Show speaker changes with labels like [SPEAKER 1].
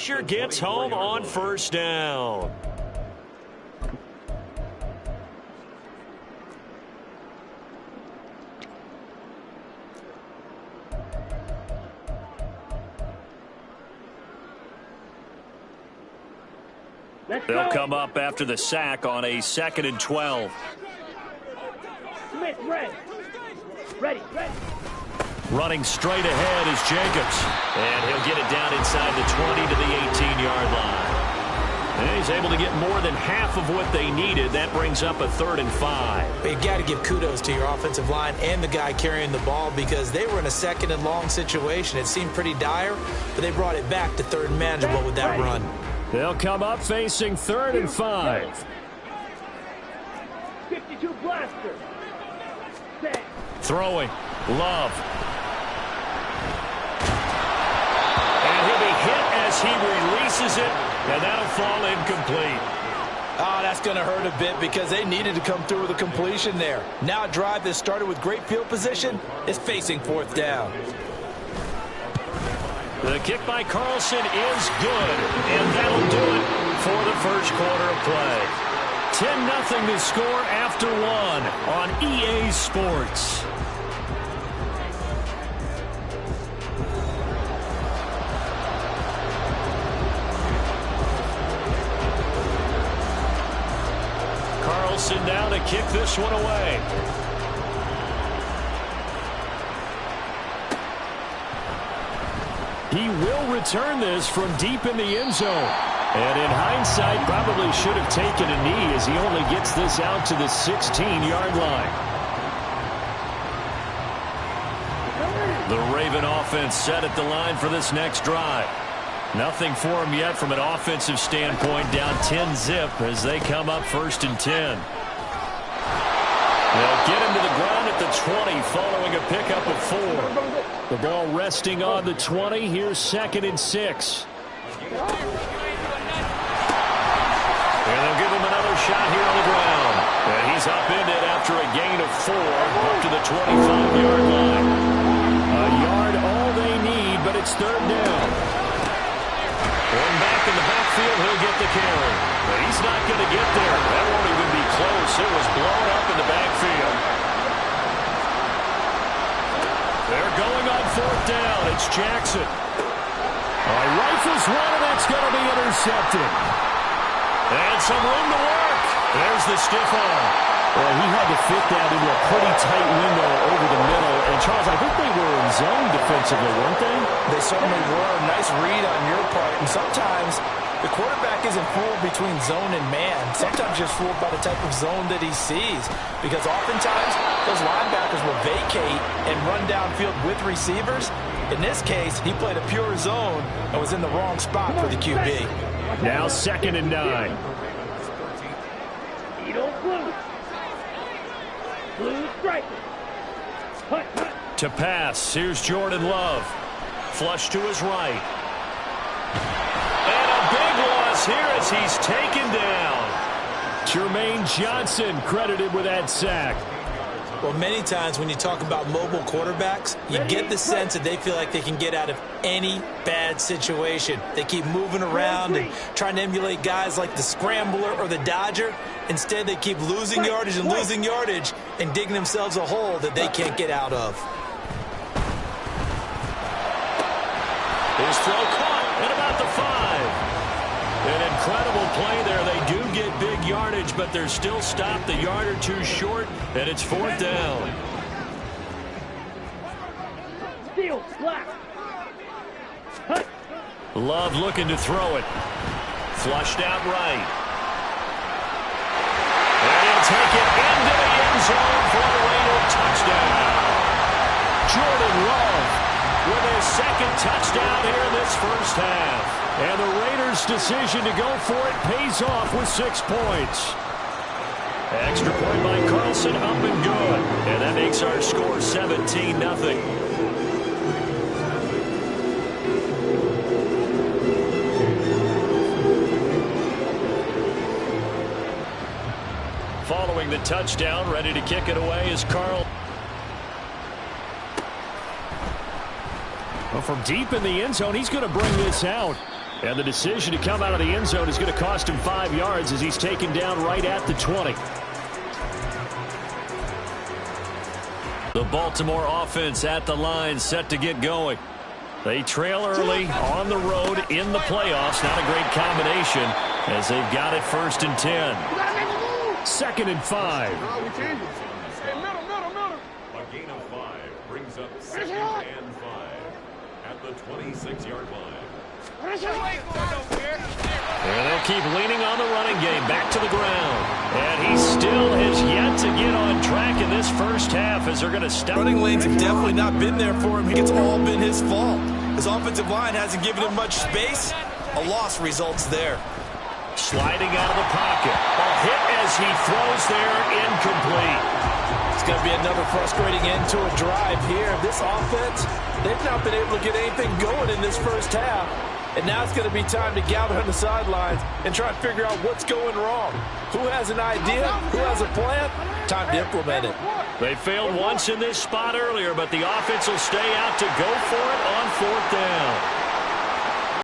[SPEAKER 1] Hampshire gets home on first down. They'll come up after the sack on a 2nd and 12.
[SPEAKER 2] Smith, ready.
[SPEAKER 1] Running straight ahead is Jacobs. And he'll get it down inside the 20 to the 18-yard line. And he's able to get more than half of what they needed. That brings up a 3rd and 5.
[SPEAKER 3] You got to give kudos to your offensive line and the guy carrying the ball because they were in a 2nd and long situation. It seemed pretty dire, but they brought it back to 3rd and manageable with that run.
[SPEAKER 1] They'll come up facing 3rd and 5.
[SPEAKER 2] 52 blaster.
[SPEAKER 1] Throwing. Love. And he'll be hit as he releases it, and that'll fall incomplete.
[SPEAKER 3] Oh, that's going to hurt a bit because they needed to come through with a completion there. Now a drive that started with great field position is facing 4th down.
[SPEAKER 1] The kick by Carlson is good, and that'll do it for the first quarter of play. 10-0 to score after 1 on EA Sports. Carlson down to kick this one away. He will return this from deep in the end zone. And in hindsight, probably should have taken a knee as he only gets this out to the 16-yard line. The Raven offense set at the line for this next drive. Nothing for him yet from an offensive standpoint, down 10-0 as they come up 1st and 10. They'll get him to the ground at the 20 following a pickup of 4. The ball resting on the 20. Here's 2nd and 6. And they'll give him another shot here on the ground. And he's upended after a gain of 4 up to the 25-yard line. A yard all they need, but it's 3rd down. One back in the backfield, he'll get the carry. But he's not going to get there. That won't even be close. It was blown up in the backfield. They're going on 4th down. It's Jackson. Rifles one, and that's going to be intercepted. And some room to work. There's the stiff arm. Well, he had to fit that into a pretty tight window over the middle. And, Charles, I think they were in zone defensively, weren't they?
[SPEAKER 3] They certainly were. Nice read on your part. And sometimes the quarterback isn't fooled between zone and man. Sometimes you're fooled by the type of zone that he sees. Because oftentimes those linebackers will vacate and run downfield with receivers. In this case, he played a pure zone and was in the wrong spot for the QB.
[SPEAKER 1] Now 2nd and 9.
[SPEAKER 2] Blue striker.
[SPEAKER 1] To pass, here's Jordan Love. Flush to his right. And a big loss here as he's taken down. Jermaine Johnson credited with that sack.
[SPEAKER 3] Well, many times when you talk about mobile quarterbacks, you get the sense that they feel like they can get out of any bad situation. They keep moving around and trying to emulate guys like the Scrambler or the Dodger. Instead, they keep losing yardage and digging themselves a hole that they can't get out of.
[SPEAKER 1] His throw caught at about the 5. An incredible play there. They do get big yardage, but they're still stopped a yard or two short, and it's 4th down.
[SPEAKER 2] Steal, black.
[SPEAKER 1] Love looking to throw it. Flushed out right. And he'll take it into the end zone for the Raider touchdown. Jordan Love with his 2nd touchdown here in this first half. And the Raiders' decision to go for it pays off with 6 points. Extra point by Carlson, up and good. And that makes our score 17-0. Following the touchdown, ready to kick it away is Carl. Well, from deep in the end zone, he's going to bring this out. And the decision to come out of the end zone is going to cost him 5 yards as he's taken down right at the 20. The Baltimore offense at the line, set to get going. They trail early on the road in the playoffs. Not a great combination as they've got it 1st and 10. 2nd and 5.
[SPEAKER 4] A gain of 5 brings up 2nd and 5 at the 26-yard line.
[SPEAKER 1] And they'll keep leaning on the running game. Back to the ground. And he still has yet to get on track in this first half as they're going to stop.
[SPEAKER 3] Running lanes have definitely not been there for him. It's all been his fault. His offensive line hasn't given him much space. A loss results there.
[SPEAKER 1] Sliding out of the pocket. A hit as he throws there, incomplete.
[SPEAKER 3] It's going to be another frustrating end to a drive here. This offense, they've not been able to get anything going in this first half. And now it's going to be time to gather on the sidelines and try and figure out what's going wrong. Who has an idea? Who has a plan? Time to implement it.
[SPEAKER 1] They failed once in this spot earlier, but the offense will stay out to go for it on 4th down.